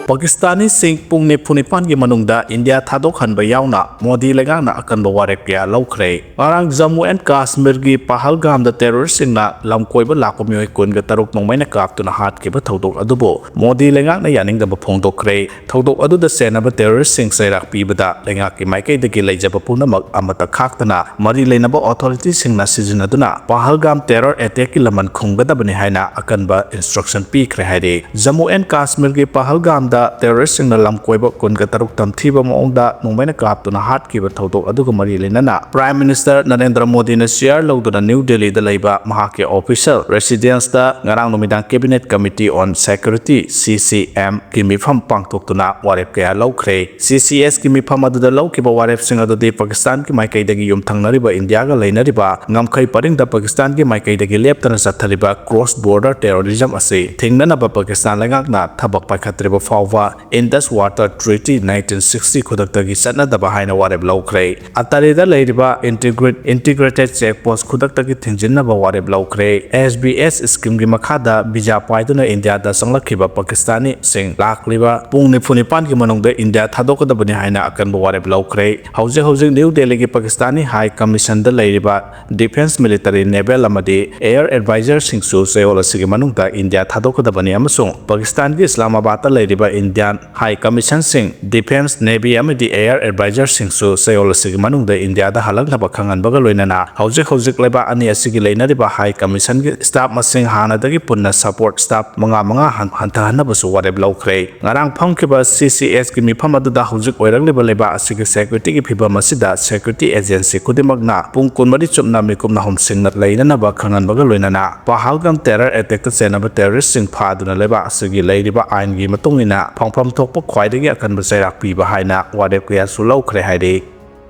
Pakistani sing pung ne phunipan gi manungda India thadok hanba yauna Modi lengang na akan ba warep kya laokhre arang Jammu and Kashmir gi Pahalgam da terrorist sing na lamkoiba lakomioi kun ga taruk nongmai na kap tu na hat ke ba thodok adubo Modi lengang na yaning da ba phongdokre thodok adu da sena ba terrorist sing sairak pi bada lenga ki maikai da gi leijaba punamak amata khaktana mari leina ba authority sing na sijinaduna Pahalgam terror attack ki laman khungga da bani haina akan ba instruction pi khre haide Jammu and Kashmir gi Pahalgam da terrorist sing na lamkoiba kun ga taruk tamthiba maongda nongmai na kap tu na hat ki ba thodok adu ga mari leina na Prime Minister Narendra Modi na share lawduna New Delhi da leiba mahake official residence da ngarang numidang Cabinet Committee on Security CCM ki mifam pangtoktuna warep kaya laokhre CCS ki mifam adu da law ki ba warep sing adu de Pakistan ki maikai dagi yum thangnariba India ga leinariba ngamkhai paring da Pakistan ki maikai dagi leptana sathariba cross border terrorism ase thingnana ba Pakistan lengak na thabak paikhatriba fawwa Indus Water Treaty 1960 khudaktagi satna da bahaina warep laokhre atari da leiriba integrated checkpost khudaktagi thingjinna ba warep laokhre SBS scheme gi makhada bija paiduna India da sanglakhiba Pakistani sing lakliba pungni phunipan gi manongda India thadokada bani haina akan ba warep laokhre hauze New Delhi gi Pakistani High Commission da leiriba Defense Military Naval amadi Air Advisor sing su seola sigi manongda India thadokada bani amasung Pakistan gi Islamabad da leiriba Indian High Commission sing Defense Navy amadi Air Advisor sing su seola sigi manongda India da halakna ba khangan baga loinana hauze leba ani asigi leinariba High Commission gi staff masing hana dagi punna support staff manga hantahana basu warep laokhre ngarang phangkiba CCS gi mifam adu da hauze oiragliba leba asigi security gi phiba masida security agency kudimagna pung kunmari chupna mikumna homsing na leinana ba khangan baga loinana Pahalgam terror attack ta senaba terrorist sing phaduna leba asigi leiriba ain gi matungina phangpham thokpa khwaidagi akan ba sairak pi ba haina warep kya su laokhre haide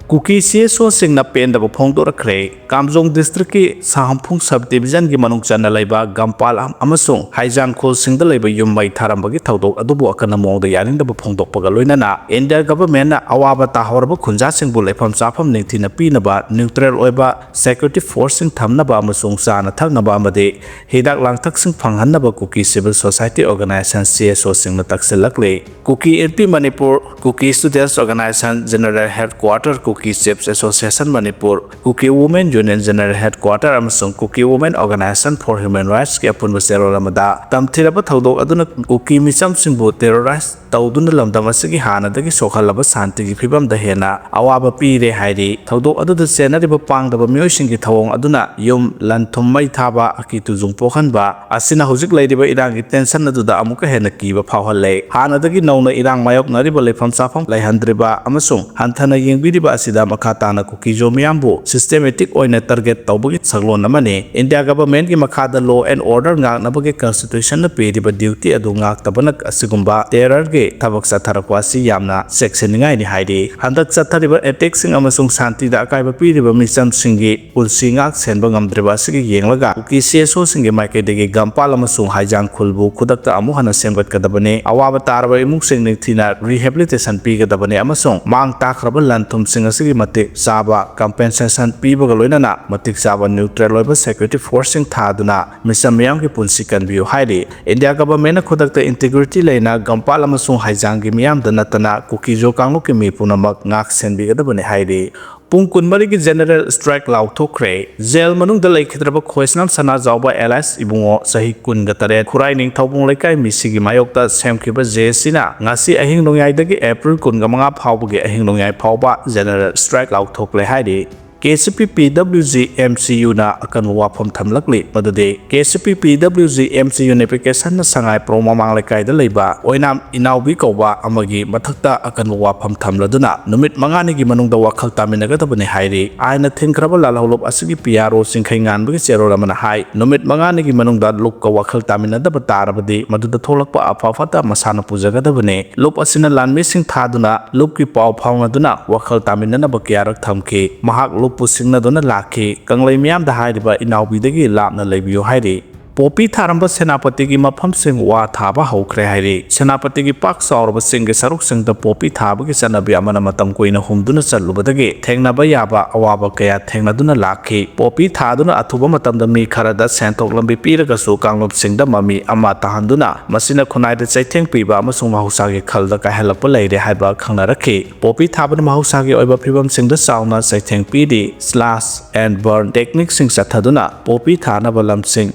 Kuki CSO sing na penda ba phongdora khre Kamjong district ki Sahampung subdivision gi manung chana laiba Gampal amasung Haijang khol sing da laiba yummai tharamba gi thodok adubu akana mong da yaning da ba phongdok paga loinana India government na awaba ta horba khunja sing bu lepham chafam ningthi na pi na ba neutral oiba security force sing thamna ba amasung sana thakna ba amade hidak langthak sing phanghan na ba Kuki civil society organization CSO sing na takselakle Kuki MP Manipur Kuki students organization general headquarters Kuki Chiefs Association Manipur, Kuki Women Union General Headquarter amasung Kuki Women Organization for Human Rights ki apun basero lamada tamthiraba thodok aduna Kuki misam singbu terrorize tawduna lamdam asigi hana dagi sokhalaba santi gi phibam da hena awaba pire hairi thodok adu da senariba pangdaba miyoi singi thawong aduna yum lanthum mai thaba aki tujung pokhan ba asina hojik leiriba irang gi tension adu da amuka hena kiba phawhalle hana dagi nauna irang mayok nariba lefam safam laihandriba amasung hanthana yengbiriba asida makhatana Kuki jo miyambu systematic oina target tawbagi saglon namani India government gi makhada law and order ngak nabagi constitution na pediba duty adu ngak tabanak asigumba terror ge thabak satharakwa si yamna section ngai ni haidi handak sathariba attack sing amasung santi da akaiba piriba misam singi pulsi ngak senba ngamdriba sigi yenglaga Kuki CSO singi maikai degi Gampal amasung Haijang khulbu khudakta amu hana semgat kadabane awaba tarba imung sing ningthina rehabilitation pi kadabane amasung mang takraba lanthum sing asigi matik saba compensation pibaga loinana matik saba neutral loiba security forcing thaduna misam miyam ki punsi kanbiu hairi India government khudakta integrity leina Gampal amasung Haijang gi miyam da natana Kuki jo kanglu ki mi punamak ngak senbi gadabane hairi Pung kunmari ki general strike laokhre jail manung da laikhidraba khoisnam sana jawba LS ibungo sahi kun gatare khurai ning thobung laikai misigi mayokta semkhiba jesina ngasi ahing nongyai dagi April kun ga manga phawbugi ahing nongyai phawba general strike laokhre haidi KCP PWG MCU na akan wafam thamlakli madade KCP PWG MCU application na sangai promamang lekai da leiba oinam inaubi koba amagi mathakta akan wafam thamladuna numit mangani gi manung da wakhal taminaga tabane hairi aina thinkraba lalholop asigi PRO singkhai ngan bagi chero ramana hai numit mangani gi manung da luk ka wakhal tamina da batarabadi maduda tholakpa afafata masana pujaga da bane lup asina lanmi sing thaduna lup ki paw phawngaduna wakhal tamina na bakyarak thamki mahak pusingna dona lakhi kanglai miyam da hairiba inaubi dagi lapna leibiyo hairi Popi Taramba Senapatigi Mapam Sing Wa Taba Hokre Hari, Senapatigi Pak Saur Sing Saruk Sing the Popi Tabaki Sanabi Amanamatam Queen Humduna Salubadagi, Tengna Bayaba, Awabakaya, Tengaduna Laki, Popi Taduna Atubamatam the Mi Karada Santok Lambi Piragasu Kanglop Sing the Mami Amata Handuna, Masina Konai the Saiting Piba, Masuma Husagi Kalda Kahelapole, the Haba Kanaraki, Popi Taban Mahusagi over Pibam Sing the Sauna, Saiting PD, Slash and Burn Technique Sing Sataduna, Popi Tana Balam Sing,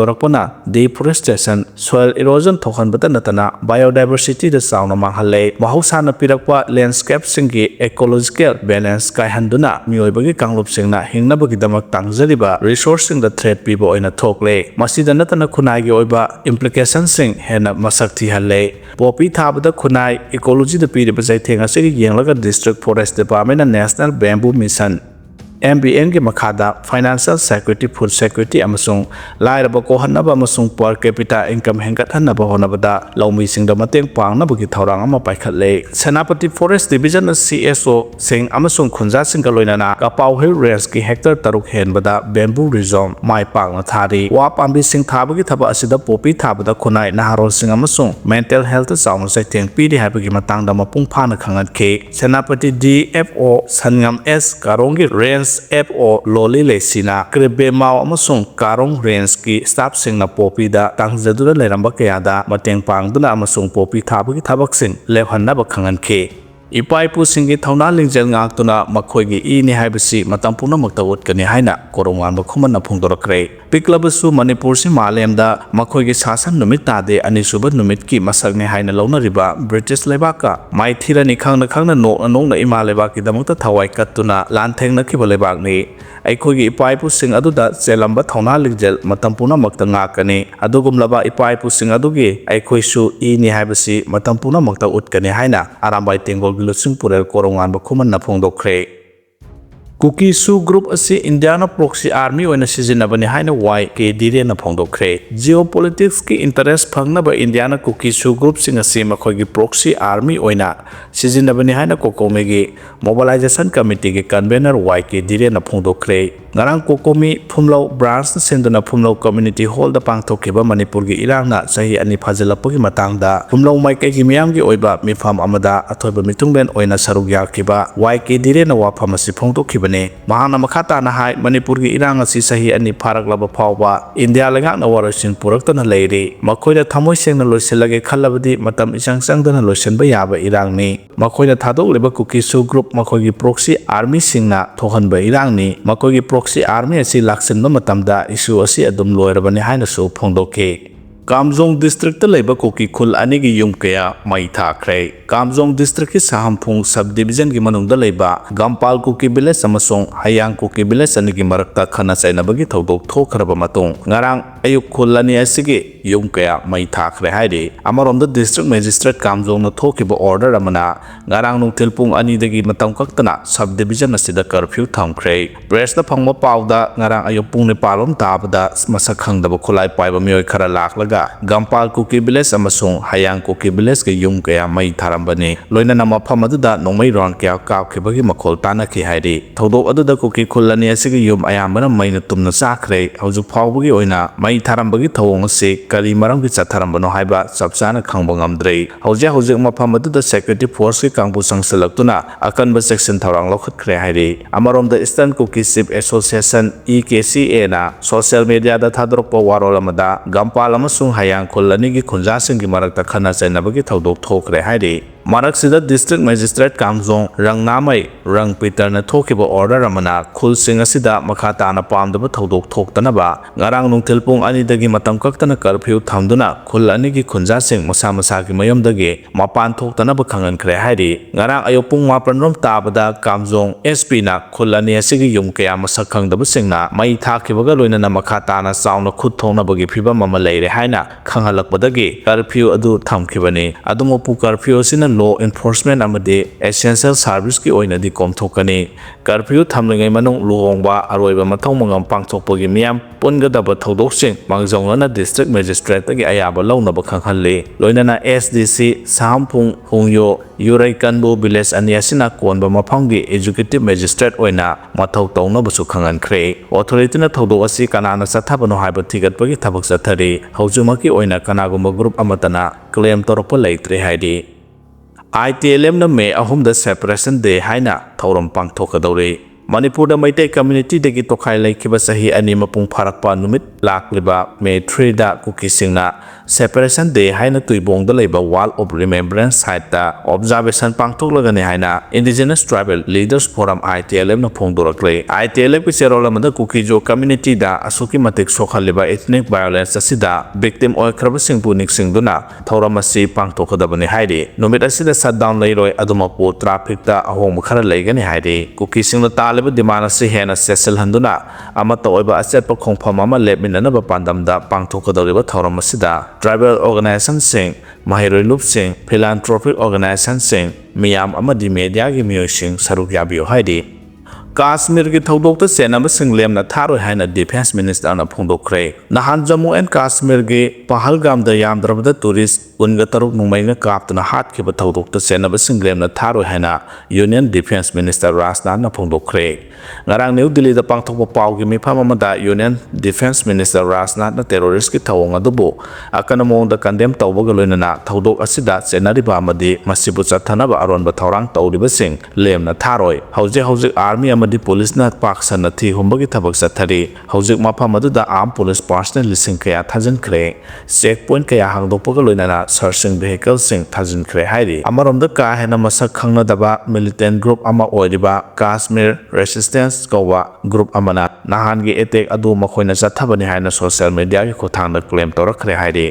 Sengdorakpona, deforestation, soil erosion Tokan Batanatana, biodiversity the Sauna Mahale, Mahusana Pirakwa, landscape Singi, ecological balance Kaihanduna, Muibagi Kanglop Singna, Hingnabagi Damak Tangzariba, resourcing the threat people in a talk lay, Masida Natana Kunagi Oiba, implication Sing, Hena Masakti Hale, Popi Tabada Kunai, ecology the Pidipazai a city Yanglaga District Forest Department and National Bamboo Mission. MBN के मखादा financial security food security अमसुंग लाइरबा कोहनबा अमसुंग per capita income हेंगथनबा होनबदा लौमीसिंगदा मतेंग पांगनबगी थौरांग अमा पाइखतले Senapati forest division CSO सिंग अमसुंग खुंजासिंग लोइनाना कपाउ हिल रेंज की हेक्टर तरुक हेनबदा बेम्बू रिजोन माइ पांगना थारी वा पांबी सिंग थाबगी थबा असिदा पोपी थाबदा खुनाई नाहारोल सिंग अमसुंग मेंटल हेल्थ चाउन सेटिंग पीडी हाबगी मतंगदा मपुंग फाना खंगनखे सेनापति DFO सनगम S कारोंगी range FO Loli Lesina, Krebe Mao Amasung, Karong Range ki staff sing na Popi da, Tangzadura Leramba Kayada, Mateng Pangduna Amasung Popi Tabaki Tabaksing, Levhanaba Kangan K. Ipaipu singi Tauna Lingjel Ngakuna, Makoigi E Nihibasi, Matampuna Maktawut Kanihaina, Korongan Bakuman Pungdorakre. Piklabasu Manipur si Malemda, Makoigi Sasan Numita de Anisuba Numitki, Masagni Haina Lona Riba, British Lebaka, Mai Tira Nikang no Anong Imalebaki, the Mota Tawai Katuna, Lanteng na Kibalebagni. Aikogi Ipaipu sing aduda, Zelamba Tauna Lingjel, Matampuna Maktangakani, Adugum Laba Ipaipu sing adugi, Aikoisu E Nihibasi, Matampuna Maktawut Kanihaina, Arambai Tingo Lusing Purel Korongan Bakuman Napongdokre. Kuki CSO Group asi Indiana Proxy Army oina sizinabani haina YKDre na phongdokre geopolitics ki interest phangnaba Indiana Kuki CSO Group singa sima khogi proxy army oina sizinabani haina kokomegi mobilization committee ge convener YKDre na phongdokre ngarang kokomi phumlo branch na senduna phumlo community hall da pangthokiba Manipur gi irangna sahi ani phajalapogi matangda phumlo maikai gi miyam gi oiba mifam amada athoiba mitungben oina saruk yakiba YKDre na wafam asi phongdokhiba Mahana Makata na hai Manipur gi irang asi sahi ani pharak laba phawba India lagak na warasin puraktana leiri makoida thamoi sengna loisilage khalabadi matam isang sangdana loisenba yaba irang ni makoida thadok leba Kuki CSO Group makoigi proxy army singna thohanba irang ni makoigi proxy army asi laksenba matamda issue asi adum loirabani haina so phongdoke Kamjong District Labor Kuki Kul Anigi Yumkaya Maita Kray. Kamjong District ki Sahampung Subdivision ki Manung Labor, Gampal Kuki Village Samasong, Hayang Kuki Village Anigi Marakta Khana Sainabagi Tawdok Thokraba Matong. Ngarang Ayuk Kulani Asigi Yumkaya Maita Kray Haidi. Amarom the District Magistrate Kamjong na Thokiba Order Amana. Ngarang nung Tilpung Ani Dagi Matang Kaktana Subdivision Nasida Curfew Town Kray. Press the Pangma Pauda, Ngarang Ayupung Nepalom Tabada, Masakhang the Bukulai Paiba Mioy Karalak Laga. Gampal Kuki Village amasung Hayang Kuki Village ke yung kaya may tarambani loina na mafam aduda nongmay ron kaya kaukibagi makol tanaki haidi thodok aduda Kuki Kulani asigi yum ayambana may natumna sakre hawjuk phawbagi oina may tarambagi thawong ase kari maramgi chatharambano haiba sabsana khangbang amdrei hawjuk mafam aduda security force ki kangbu sangsalakuna akanba section thawrang lokhatkre haidi amarom the Eastern Kuki Ship Association EKCA na social media da thadrokpa warol amada Gampal amasung Hayang Kulani gi khunjasing gi marakta khana chainabagi thodok thokre haidi Maraksida District Magistrate Kamjong Rang Namai Rang Peter na thokiba order amana khul sing asida makhata na pamdaba thodok thoktanaba ngarang nung tilpung ani dagi matam kaktana curfew thamduna khul ani gi khunjasing masa masa gi mayam dagi mapan thoktanaba khangan khre haidi ngarang ayopung mapranrom tabada Kamjong SP na khul ani asigi yum kaya masak khangdaba singna mai thakibaga loina na makhata na sauna khut thongna bagi phiba mama leire haina khanghalakbadagi curfew adu thamkhibani adumopu curfew sina law enforcement amadi essential service ki oina di komthokani curfew thamlingai manung luhongba aroiba mathau mangam pangthokpagi miyam pungadaba thodok mangjongna district magistrate gi ayaba launaba khanghalli loinana SDC Sampung Hungyo hwre kanbu village aniasina konba mafanggi executive magistrate oina mathau tawna busu khangankhre authority na thodok asi kanana sathabano haiba thigatpagi thabak sathari haujumaki oina kanagumba group amatana claim torpa leitre haidi ITLM na May 3 da separation day haina thauram pangthokadore Manipur da Maitai community degi tokhai laikhiba sahi ani mapung pharakpa numit lakliba May 3 da Kuki singna separation day haina tuibong da leiba wall of remembrance site da observation pangthoklagani haina indigenous tribal leaders forum ITLM na phongdorakle ITLM ki cherola mada Kuki jo community da asuki matik sokhaliba ethnic violence asida victim oikraba singpu niksingduna thauramasi pangthokadabani haidi numit asida shutdown leiroi adumapu traffic da ahong khara leigani haidi Kuki singna demand si hena sesel handuna amata oiba asset pa khongpham ama lepminana ba pandamda pangthokadoriba thauramasida tribal organization sing mahiroi loop sing philanthropic organization sing miyam amadi media gi miyosing saruk yabiyo haidi Kashmir ki thodok ta senaba singlem na tharoi haina defense minister na phongdokre nahan Jammu and Kashmir gi Pahalgam da yamdrabda tourist unga taruk nungmai na kaptana hat ki ba thodok ta senaba singlem na tharoi haina Union Defense Minister Rajnath na phongdokre ngarang New Delhi da pangthokpa paw gi mifam amada Union Defense Minister Rajnath na terrorist ki thawong adubu akana mong da condemn tawbaga loinana thodok asida senariba amadi masibu chathanaba aronba thawrang tawriba sing lem na tharoi hauji army amadi police na paksan na thi humbagi thabak sathari hojik mafam aduda armed police personnel lising kaya thajan khre checkpoint kaya hangdokpaga loinana searching vehicle sing thajan khre hairi amarom da ka hena masak khangna daba militant group ama oiriba Kashmir Resistance kowa group amana nahan gi attack adu makhoina chathabani haina social media gi khothang na claim torakhre hairi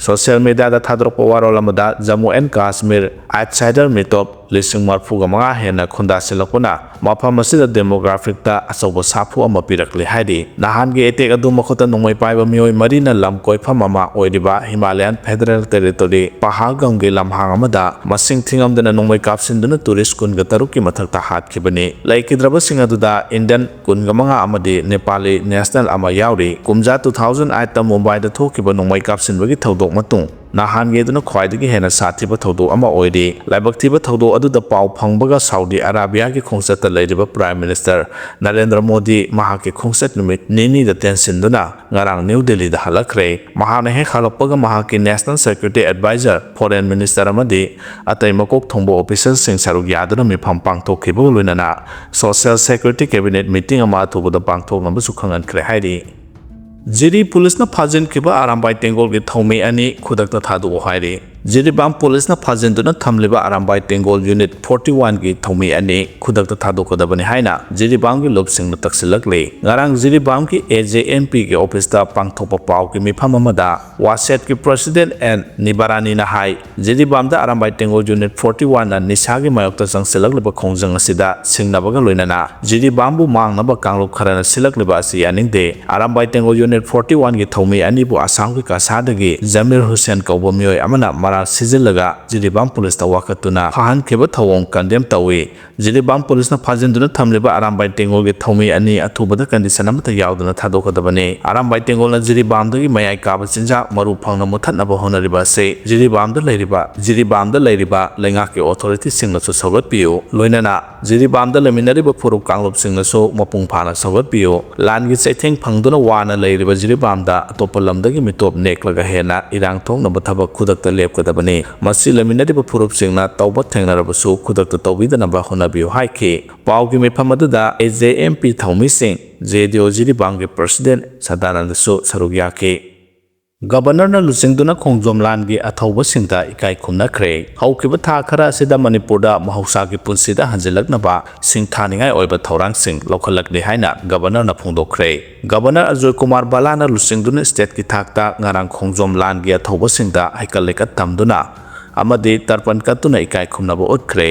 social media da thadrok warol amada Jammu and Kashmir outsider meetup lising marfuga manga hena khunda silakuna mafam asida demographic ta asobo sapu ama pirakle haidi nahan ge attack adu makhota nongmai paiba mioi marina lamkoi pham ama oiriba Himalayan Federal Territory Pahalgam ge lamhang amada masing thingam dana nongmai kapsinduna tourist kun ga taruki mathakta hat khibani laikidraba singaduda Indian kun ga manga amadi Nepali national ama yauri kumja 2008 ta Mumbai da thokiba nongmai kapsinbagi thodok matung nahan ge duna khwaidagi hena sathiba thodok ama oiri laibaktiba thodok aduda paw phangbaga Saudi Arabia ki khongchata leiriba Prime Minister Narendra Modi mahaki khongchat numit nini da tension duna ngarang New Delhi da halakre mahana he khalappaga mahaki National Security Advisor Foreign Minister amadi atai makok thongbo official sing saruk yaduna mifam pangthokhiba loinana Social Security Cabinet meeting ama thubuda pangthok namba sukhangan khre hairi Jiri police na phajin kiba arambai tengol gi thome ani khudak ta thadu hairi Jiribam police na phajin duna thamliba arambai tengol unit 41 gi thome ani khudak ta thadu kodabani haina Jiribam gi lobsing na taksilakle ngarang Jiribam ki AJMP gi office ta pangthopa paw ki mifam amada waset ki president and Nibarani na hai Jiribam da arambai tengol unit 41 na nisagi mayok ta sangsilakliba khongjang asida singnabaga loinana Jiribam bu mangnaba kanglup kharana silakliba asi yaningde arambai tengol unit 41 gi thome ani bu asam ki kasadagi Jamir Hussain kaubo mioi amana Sizilaga Jiribam police ta wakatuna Fahan keba thawong condemn tawi Jiribam police na phajinduna thamliba arambai tengol ge thomi ani athubada condition amata yauduna thadokadabane arambai tengol na Jiribam dagi mayai kaba chinja maru phangna muthatnaba honariba se Jiribam da leiriba lenga ke authority singna su sagat piyo loinana Jiribam da leminariba puruk kanglop singna su mapung phana sagat piyo lan gi chaitheng phangduna wana leiriba Jiribam da atopalam dagi mitop neklaga hena irang thong na bathabak khudakta lep bani masi laminariba purup singna tawba thengnarabasu khudakta tawbidanaba honabiyo haike pawgi mephamadada AJMP thawmi sing JDO Jiribam ge president Sadanandasu sarugyake Governor na lusingduna khongjomlan gi athauba singta ikai khumna khre haukiba tha khara sida Manipur da mahausa gi punsida hanjelaknaba singthaningai oiba thorang sing lokhalakni haina governor na phungdokre Governor Ajoy Kumar Bala na lusingduna state ki thakta ngarang khongjomlan gi athauba singta haikaleka tamduna amadi tarpan katuna ikai khumnaba utkre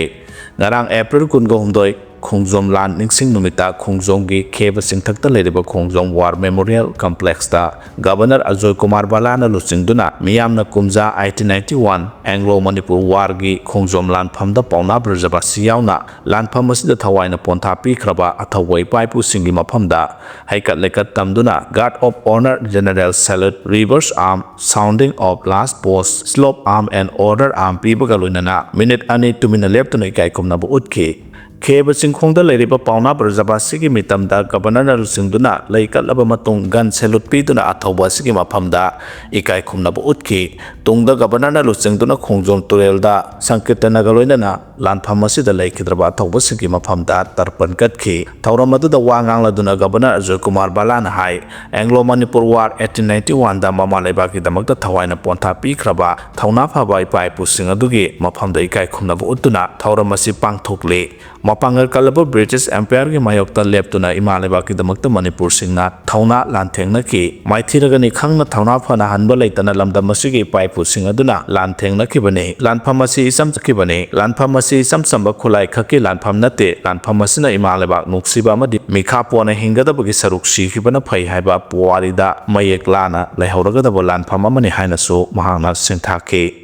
ngarang April 16 Khongjom Lan Ningsing Numita Khongjomgi Kheba Singthakta Leriba Khongjom War Memorial Complex da Governor Ajoy Kumar Balana Lusingduna Miyamna Kumja 1891 Anglo Manipur War gi Khongjom Lan Phamda Pauna Brajaba Siyauna Lan Pham asida Thawaina Pontha Pikraba Athawai Paipu Singi Maphamda Haikat Lekat Tamduna Guard of Honor General Salute Reverse Arm Sounding of Last Post Slope Arm and Order Arm Pibaga Luinana Minute Ani Tumina Leptuna Ikai Kumnabu Utki Kheba Singkhongda Leriba Pauna Brajaba Sigi Mitamda Governor Lusingduna Laikat Laba Matung Gun Salute Piduna Athawa Sigi Maphamda Ikai Kumnabu Utki Tungda Governor Lusingduna Khongjom Turelda Sankirtana Galoinana Lan Pham asida Laikidraba Athawa Sigi Maphamda Tarpan Katki Tauramadu Wangang Laduna Governor Ajoy Kumar Balana Hai Anglo Manipur War 1891 da Mama Lebaki Damakta Thawaina Pontha Pikraba Thauna Phaba Ipai Pusing Adugi Maphamda Ikai Kumnabu Utuna Tauramasi Pangthokle Mapangal Kalaba British Empire gi mayokta leptuna Imaleba ki damakta Manipur singna thauna lanthengna ki maithiragani khangna thauna phana hanba leitana lamdam masigi paipu singaduna lanthengna ki bane lanphamasi isam ki bane lanphamasi isam samba khulai khaki lanpham nate lanphamasina Imaleba nuksiba amadi mikha pona hingada bagi saruk si ki bana phai haiba puarida mayek lana laihoraga da lanpham amani haina so mahangna singthake